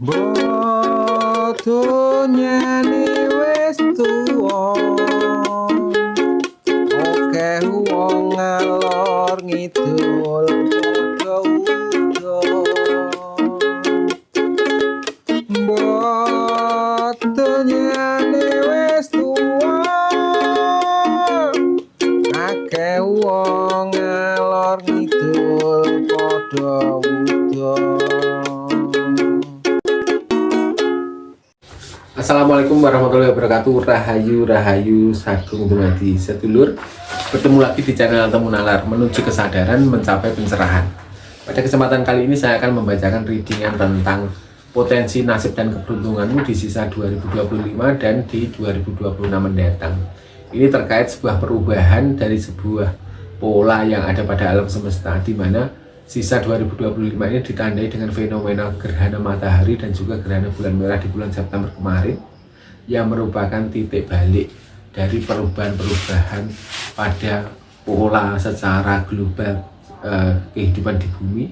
Bodonya wis tuwa, akeh wong ngalor ngidul padha udan. Bodonya wis tuwa, akeh wong ngalor ngidul padha udan. Assalamualaikum warahmatullahi wabarakatuh. Rahayu sagung dumadi sedulur. Bertemu lagi di channel Temu Nalar, menuju kesadaran mencapai pencerahan. Pada kesempatan kali ini saya akan membacakan readingan tentang potensi nasib dan keberuntunganmu di sisa 2025 dan di 2026 mendatang. Ini terkait sebuah perubahan dari sebuah pola yang ada pada alam semesta, di mana sisa 2025 ini ditandai dengan fenomena gerhana matahari dan juga gerhana bulan merah di bulan September kemarin, yang merupakan titik balik dari perubahan-perubahan pada pola secara global kehidupan di bumi,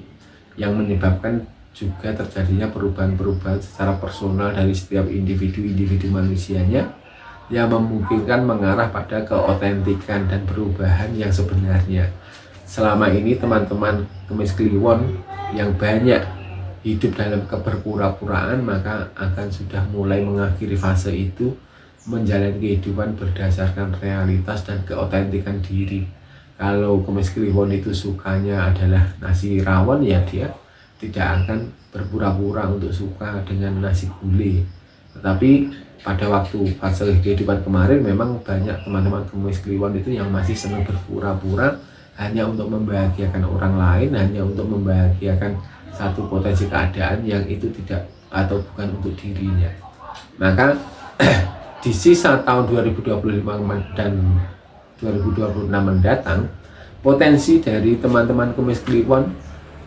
yang menyebabkan juga terjadinya perubahan-perubahan secara personal dari setiap individu manusianya, yang memungkinkan mengarah pada keotentikan dan perubahan yang sebenarnya. Selama ini teman-teman Kemis Kliwon yang banyak hidup dalam keberpura-puraan, maka akan sudah mulai mengakhiri fase itu, menjalani kehidupan berdasarkan realitas dan keotentikan diri. Kalau Kemis Kliwon itu sukanya adalah nasi rawon, ya dia tidak akan berpura-pura untuk suka dengan nasi gulai. Tetapi pada waktu fase kehidupan kemarin memang banyak teman-teman Kemis Kliwon itu yang masih senang berpura-pura hanya untuk membahagiakan orang lain, hanya untuk membahagiakan satu potensi keadaan yang itu tidak atau bukan untuk dirinya. Maka di sisa tahun 2025 dan 2026 mendatang, potensi dari teman-teman Kemis Kliwon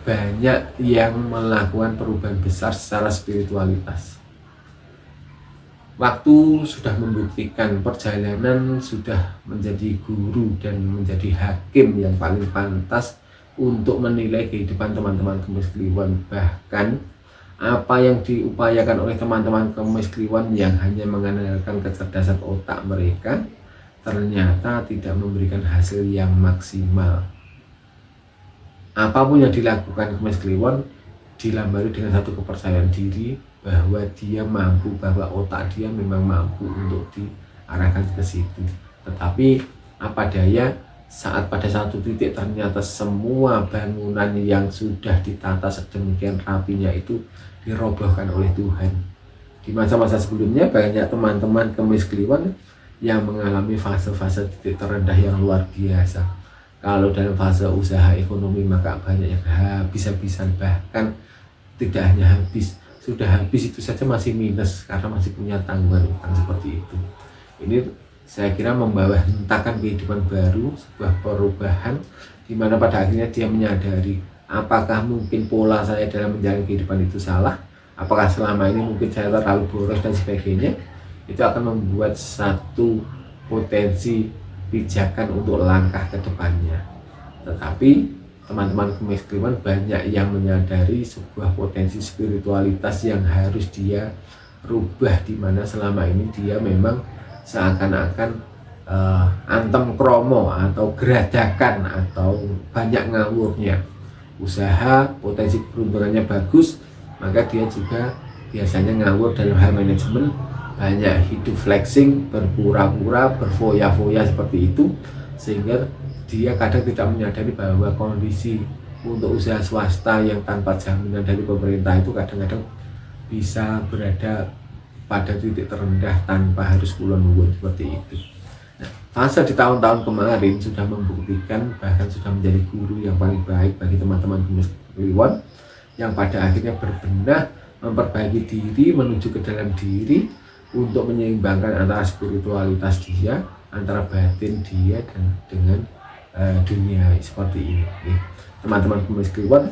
banyak yang melakukan perubahan besar secara spiritualitas. Waktu sudah membuktikan, perjalanan sudah menjadi guru dan menjadi hakim yang paling pantas untuk menilai kehidupan teman-teman Kemis Kliwon. Bahkan apa yang diupayakan oleh teman-teman Kemis Kliwon yang hanya mengandalkan kecerdasan otak mereka ternyata tidak memberikan hasil yang maksimal. Apapun yang dilakukan Kemis Kliwon dilambari dengan satu kepercayaan diri bahwa dia mampu, bahwa otak dia memang mampu untuk diarahkan ke situ. Tetapi apa daya, saat pada satu titik ternyata semua bangunan yang sudah ditata sedemikian rapinya itu dirobohkan oleh Tuhan. Di masa-masa sebelumnya banyak teman-teman Kemis Kliwon yang mengalami fase-fase titik terendah yang luar biasa. Kalau dalam fase usaha ekonomi maka banyak yang habis-habisan, bahkan tidak hanya habis, sudah habis itu saja masih minus karena masih punya tanggungan utang seperti itu. Ini saya kira membawa hentakan kehidupan baru, sebuah perubahan di mana pada akhirnya dia menyadari apakah mungkin pola saya dalam menjalani kehidupan itu salah, apakah selama ini mungkin saya terlalu boros dan sebagainya. Itu akan membuat satu potensi pijakan untuk langkah ke depannya. Tetapi teman-teman Kemis Kliwon banyak yang menyadari sebuah potensi spiritualitas yang harus dia rubah, di mana selama ini dia memang seakan-akan antem kromo atau geradakan atau banyak ngawurnya. Usaha potensi keberuntungannya bagus, maka dia juga biasanya ngawur dalam hal manajemen, banyak hidup flexing, berpura-pura, berfoya-foya seperti itu, sehingga dia kadang tidak menyadari bahwa kondisi untuk usaha swasta yang tanpa jaminan dari pemerintah itu kadang-kadang bisa berada pada titik terendah tanpa harus kulon-wun seperti itu. Nah, fase di tahun-tahun kemarin sudah membuktikan, bahkan sudah menjadi guru yang paling baik bagi teman-teman Kemis Kliwon yang pada akhirnya berbenah, memperbaiki diri, menuju ke dalam diri untuk menyeimbangkan antara spiritualitas dia, antara batin dia dan dengan dunia seperti ini. Teman-teman Kemis Kliwon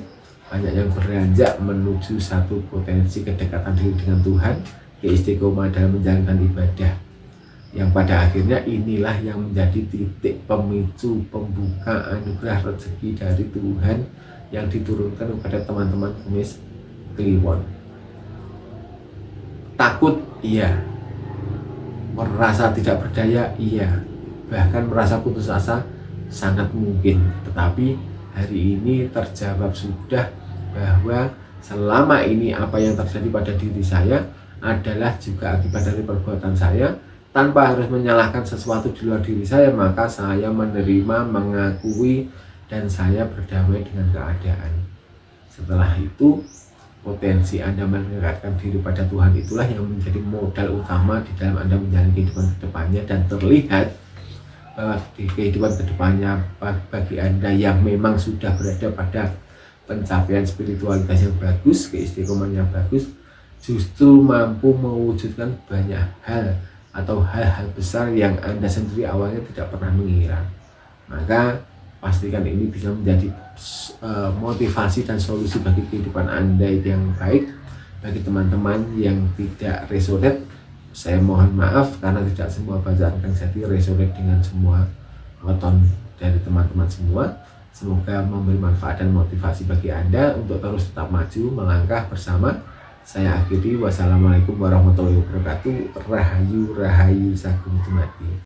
banyak yang beranjak menuju satu potensi kedekatan diri dengan Tuhan, keistiqomahan dalam menjalankan ibadah, yang pada akhirnya inilah yang menjadi titik pemicu pembuka anugerah rezeki dari Tuhan yang diturunkan kepada teman-teman Kemis Kliwon. takut, iya. Merasa tidak berdaya, iya. Bahkan merasa putus asa, sangat mungkin. Tetapi hari ini terjawab sudah bahwa selama ini apa yang terjadi pada diri saya adalah juga akibat dari perbuatan saya, tanpa harus menyalahkan sesuatu di luar diri saya, maka saya menerima, mengakui, dan saya berdamai dengan keadaan. Setelah itu, potensi Anda mendekatkan diri pada Tuhan itulah yang menjadi modal utama di dalam Anda menjalani kehidupan kedepannya, dan terlihat bahwa di kehidupan kedepannya bagi Anda yang memang sudah berada pada pencapaian spiritualitas yang bagus, keistiqomahan yang bagus, justru mampu mewujudkan banyak hal atau hal-hal besar yang Anda sendiri awalnya tidak pernah mengira. Maka pastikan ini bisa menjadi motivasi dan solusi bagi kehidupan Anda yang baik. Bagi teman-teman yang tidak resonate, saya mohon maaf karena tidak semua bacaan Kang Jati resonate dengan semua weton dari teman-teman semua. Semoga memberi manfaat dan motivasi bagi Anda untuk terus tetap maju melangkah bersama. Saya akhiri, wassalamualaikum warahmatullahi wabarakatuh. Rahayu Rahayu Sagung Dumadi.